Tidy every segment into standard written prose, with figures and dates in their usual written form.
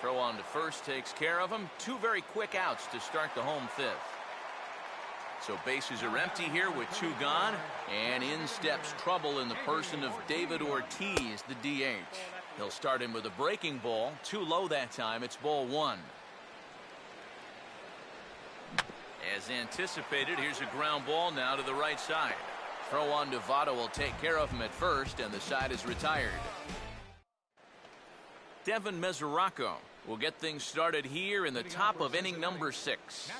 Throw on to first takes care of him. Two very quick outs to start the home fifth. So bases are empty here with two gone, and in steps trouble in the person of David Ortiz, the DH. He'll start him with a breaking ball. Too low that time. It's ball one. As anticipated, here's a ground ball now to the right side. Throw on to Votto will take care of him at first, and the side is retired. Devin Mesoraco will get things started here in the top of inning number 6.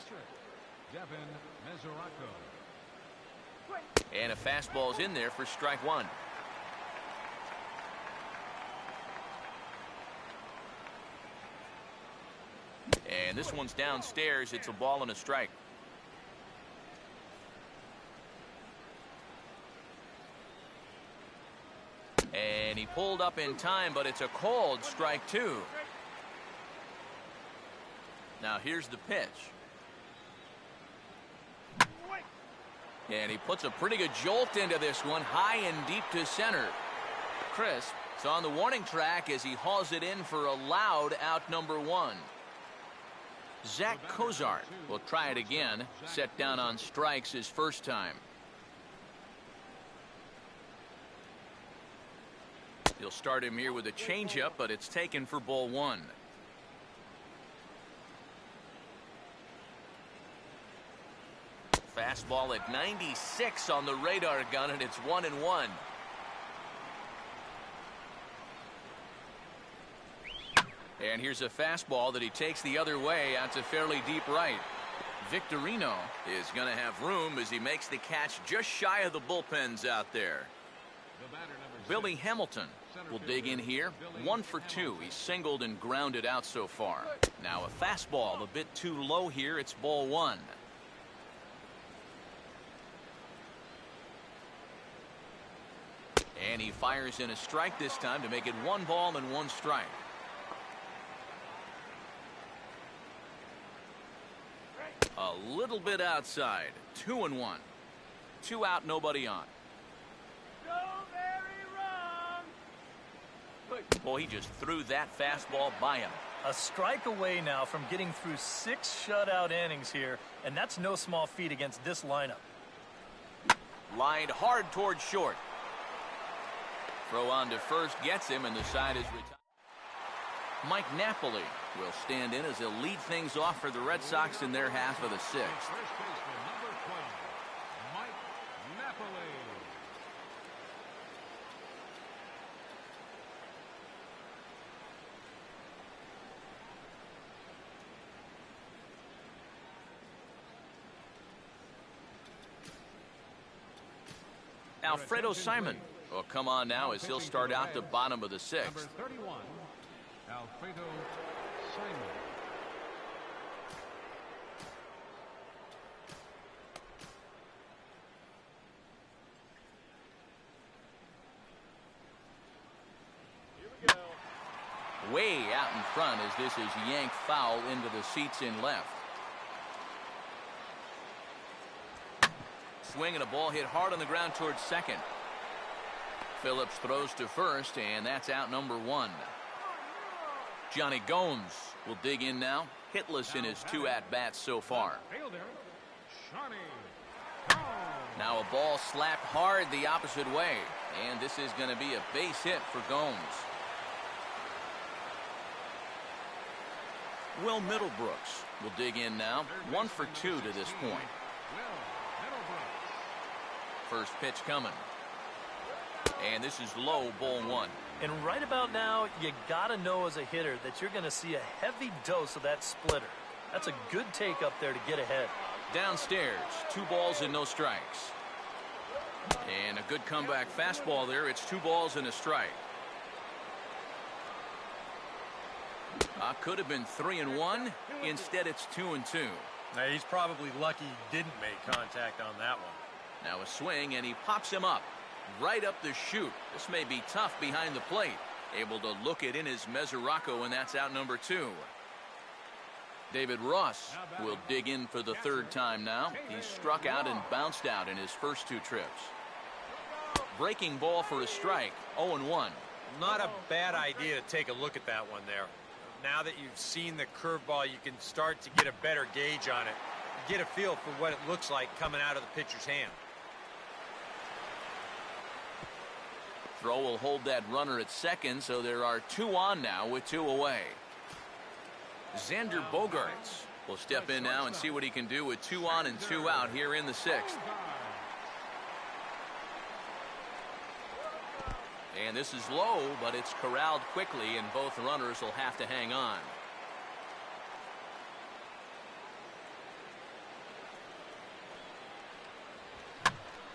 And a fastball's in there for strike one. And this one's downstairs. It's a ball and a strike. And he pulled up in time, but it's a called strike two. Now here's the pitch. And he puts a pretty good jolt into this one, high and deep to center. Crisp. It's on the warning track as he hauls it in for a loud out number 1. Zach Cozart will try it again. Set down on strikes his first time. He'll start him here with a changeup, but it's taken for ball 1. Fastball at 96 on the radar gun, and it's 1-1. And here's a fastball that he takes the other way out to fairly deep right. Victorino is going to have room as he makes the catch just shy of the bullpens out there. Billy Hamilton will dig in here. 1 for 2. He's singled and grounded out so far. Now a fastball a bit too low here. It's ball 1. And he fires in a strike this time to make it 1 ball and 1 strike. A little bit outside. 2-1. 2 out, nobody on. Boy, he just threw that fastball by him. A strike away now from getting through 6 shutout innings here, and that's no small feat against this lineup. Lined hard towards short. Throw on to first gets him, and the side is retired. Mike Napoli will stand in as he'll lead things off for the Red Sox in their half of the 6th. Alfredo Simon will come on now as he'll start out the bottom of the 6th. Number 31, Alfredo Simon. Here we go. Way out in front as this is yanked foul into the seats in left. Swing and a ball hit hard on the ground towards second. Phillips throws to first, and that's out number 1. Johnny Gomes will dig in now. Hitless in his 2 at-bats so far. Now a ball slapped hard the opposite way, and this is going to be a base hit for Gomes. Will Middlebrooks will dig in now. 1 for 2 to this point. First pitch coming. And this is low, ball 1. And right about now, you got to know as a hitter that you're going to see a heavy dose of that splitter. That's a good take up there to get ahead. Downstairs, 2 balls and no strikes. And a good comeback fastball there. It's 2 balls and a strike. Could have been 3-1. Instead, it's 2-2. Now, he's probably lucky he didn't make contact on that one. Now a swing, and he pops him up. Right up the chute. This may be tough behind the plate. Able to look it in his Mesoraco, and that's out number 2. David Ross will dig in for the 3rd time now. He's struck out and bounced out in his first 2 trips. Breaking ball for a strike. 0-1. Not a bad idea to take a look at that one there. now that you've seen the curveball, you can start to get a better gauge on it. You get a feel for what it looks like coming out of the pitcher's hand. Throw will hold that runner at second, so there are 2 on now with 2 away. Xander Bogaerts will step in now and see what he can do with 2 on and 2 out here in the 6th. And this is low, but it's corralled quickly, and both runners will have to hang on.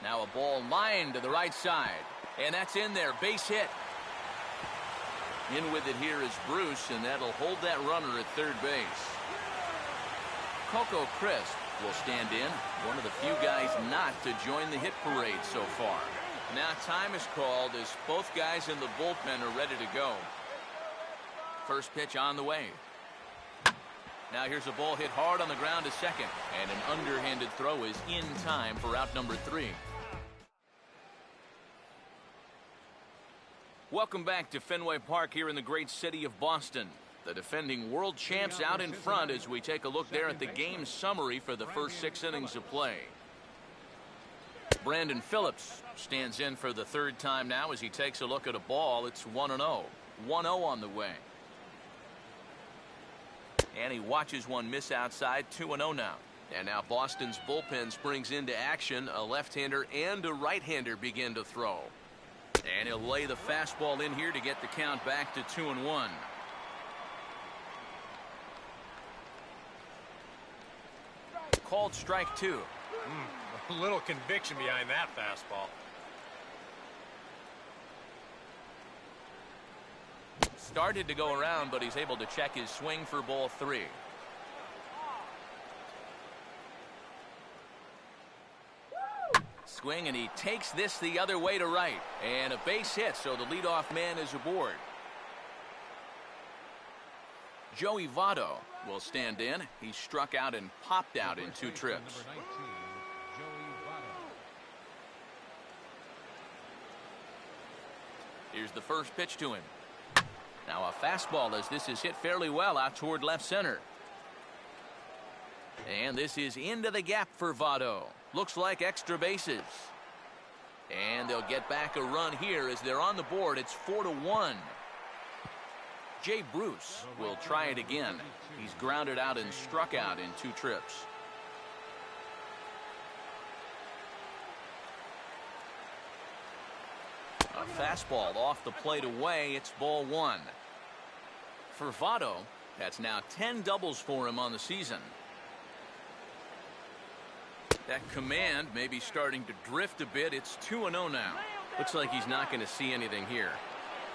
Now a ball lined to the right side, and that's in there, base hit. In with it here is Bruce, and that'll hold that runner at third base. Coco Crisp will stand in, one of the few guys not to join the hit parade so far. Now time is called as both guys in the bullpen are ready to go. First pitch on the way. Now here's a ball hit hard on the ground to second, and an underhanded throw is in time for out number 3. Welcome back to Fenway Park here in the great city of Boston. The defending world champs out in front as we take a look there at the game summary for the first 6 innings of play. Brandon Phillips stands in for the 3rd time now as he takes a look at a ball. It's 1-0. 1-0 on the way. And he watches one miss outside. 2-0 now. And now Boston's bullpen springs into action. A left-hander and a right-hander begin to throw. And he'll lay the fastball in here to get the count back to 2-1. Called strike 2. A little conviction behind that fastball. Started to go around, but he's able to check his swing for ball 3. Swing, and he takes this the other way to right. And a base hit, so the leadoff man is aboard. Joey Votto will stand in. He struck out and popped out in 2 trips. Here's the first pitch to him. Now a fastball as this is hit fairly well out toward left center. And this is into the gap for Votto. Looks like extra bases. And they'll get back a run here as they're on the board. It's 4-1. Jay Bruce will try it again. He's grounded out and struck out in 2 trips. A fastball off the plate away. It's ball 1. For Votto, that's now 10 doubles for him on the season. That command may be starting to drift a bit. It's 2-0 now. Looks like he's not going to see anything here.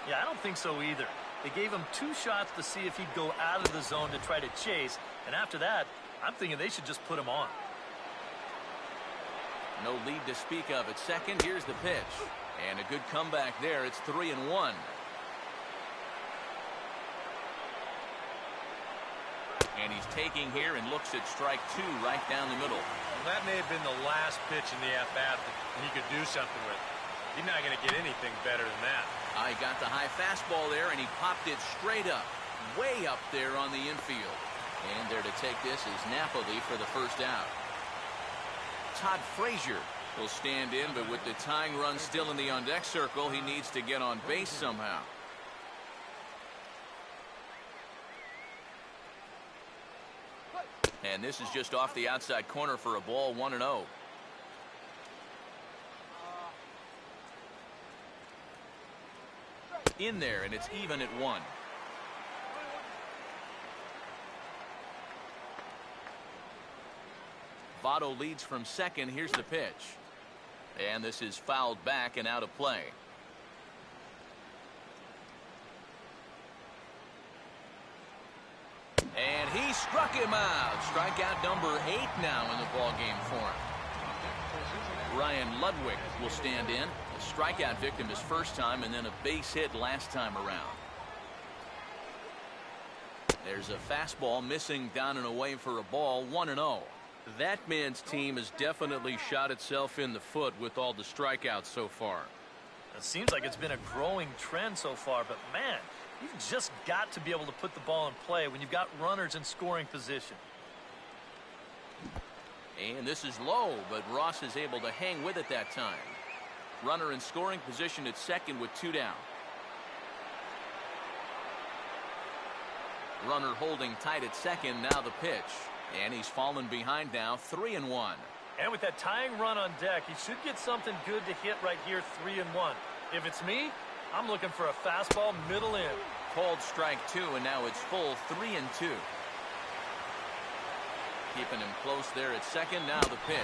Yeah, I don't think so either. They gave him 2 shots to see if he'd go out of the zone to try to chase. And after that, I'm thinking they should just put him on. No lead to speak of at second. Here's the pitch. And a good comeback there. It's 3-1. And he's taking here and looks at strike 2 right down the middle. Well, that may have been the last pitch in the at-bat that he could do something with. He's not going to get anything better than that. He got the high fastball there, and he popped it straight up, way up there on the infield. And there to take this is Napoli for the first out. Todd Frazier will stand in, but with the tying run still in the on-deck circle, he needs to get on base somehow. And this is just off the outside corner for a ball. 1-0. In there, and it's even at 1. Votto leads from second. Here's the pitch. And this is fouled back and out of play. And he struck him out. Strikeout number 8 now in the ballgame for him. Ryan Ludwig will stand in. A strikeout victim his first time, and then a base hit last time around. There's a fastball missing down and away for a ball. 1-0. That man's team has definitely shot itself in the foot with all the strikeouts so far. It seems like it's been a growing trend so far, but man, You've just got to be able to put the ball in play when you've got runners in scoring position. And this is low, but Ross is able to hang with it that time. Runner in scoring position at second with 2 down. Runner holding tight at second, now the pitch. And he's fallen behind now, 3-1. And with that tying run on deck, he should get something good to hit right here, 3-1. If it's me, I'm looking for a fastball middle in. Called strike 2, and now it's full 3-2. Keeping him close there at second, now the pitch.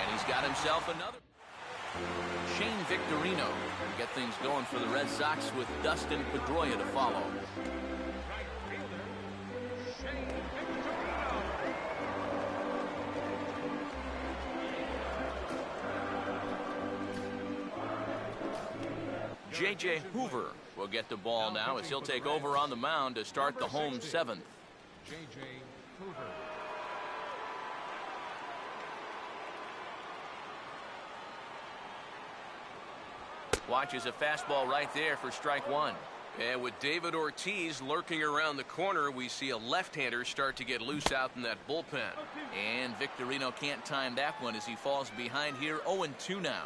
And he's got himself another. Shane Victorino will get things going for the Red Sox with Dustin Pedroia to follow. Right fielder, Shane Victorino. J.J. Hoover will get the ball now as he'll take over on the mound to start the home 7th. J.J. Hoover. Watches a fastball right there for strike 1. And with David Ortiz lurking around the corner, we see a left-hander start to get loose out in that bullpen. And Victorino can't time that one as he falls behind here, 0-2 now.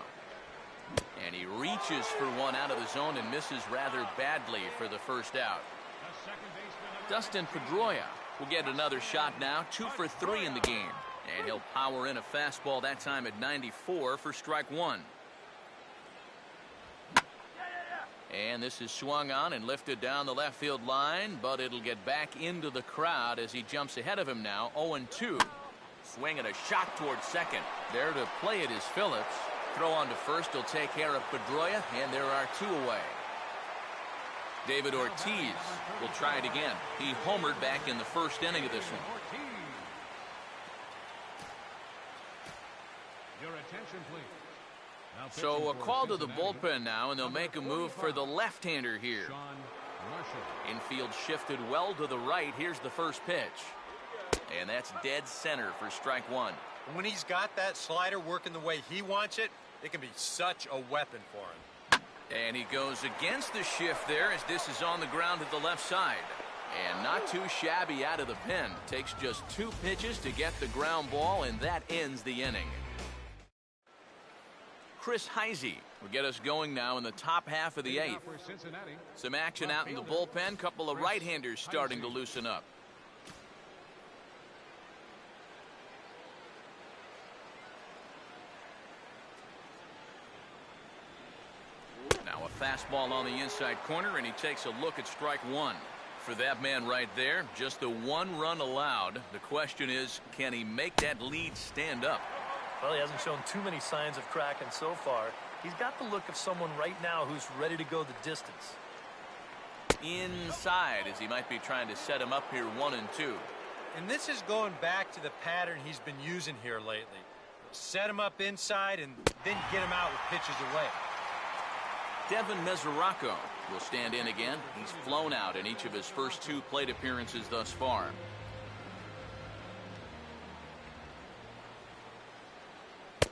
And he reaches for one out of the zone and misses rather badly for the first out. Dustin Pedroia will get another shot now, 2 for 3 in the game. And he'll power in a fastball that time at 94 for strike 1. And this is swung on and lifted down the left field line, but it'll get back into the crowd as he jumps ahead of him now, 0-2. Swing and a shot towards second. There to play it is Phillips. Throw on to first will take care of Pedroia, and there are 2 away. David Ortiz will try it again. He homered back in the first inning of this one. Your attention, please. So a call to the bullpen now, and they'll make a move for the left-hander here. Infield shifted well to the right. Here's the first pitch. And that's dead center for strike 1. When he's got that slider working the way he wants it, it can be such a weapon for him. And he goes against the shift there as this is on the ground at the left side. And not too shabby out of the pen. Takes just 2 pitches to get the ground ball, and that ends the inning. Chris Heisey will get us going now in the top half of the 8th. Some action out in the bullpen. Couple of right-handers starting to loosen up. Now a fastball on the inside corner, and he takes a look at strike 1. For that man right there, just the 1 run allowed. The question is, can he make that lead stand up? Well, he hasn't shown too many signs of cracking so far. He's got the look of someone right now who's ready to go the distance. Inside, as he might be trying to set him up here, 1-2. And this is going back to the pattern he's been using here lately. Set him up inside and then get him out with pitches away. Devin Mesoraco will stand in again. He's flown out in each of his first 2 plate appearances thus far.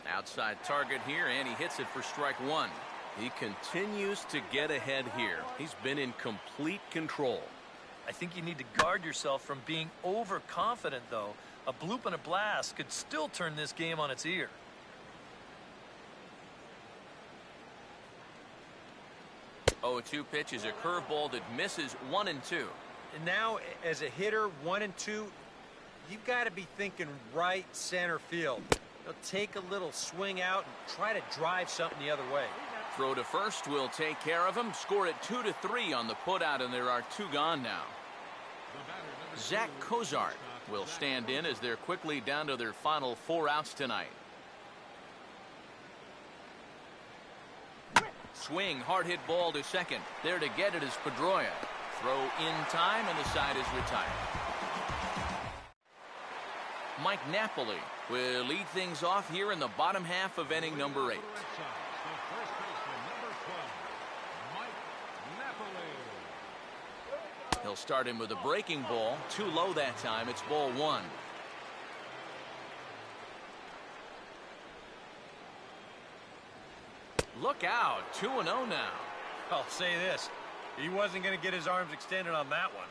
Outside target here, and he hits it for strike 1. He continues to get ahead here. He's been in complete control. I think you need to guard yourself from being overconfident, though. A bloop and a blast could still turn this game on its ear. Oh, 2 pitch is a curveball that misses, 1-2. And now, as a hitter, 1-2, you've got to be thinking right center field. He'll take a little swing out and try to drive something the other way. Throw to first will take care of him. Score it 2-3 on the putout, and there are 2 gone now. Zach Cozart will stand in as they're quickly down to their final 4 outs tonight. Swing, hard hit ball to second. There to get it is Pedroia. Throw in time, and the side is retired. Mike Napoli will lead things off here in the bottom half of inning number 8. He'll start him with a breaking ball. Too low that time. It's ball 1. Look out. 2-0 now. I'll say this. He wasn't going to get his arms extended on that one.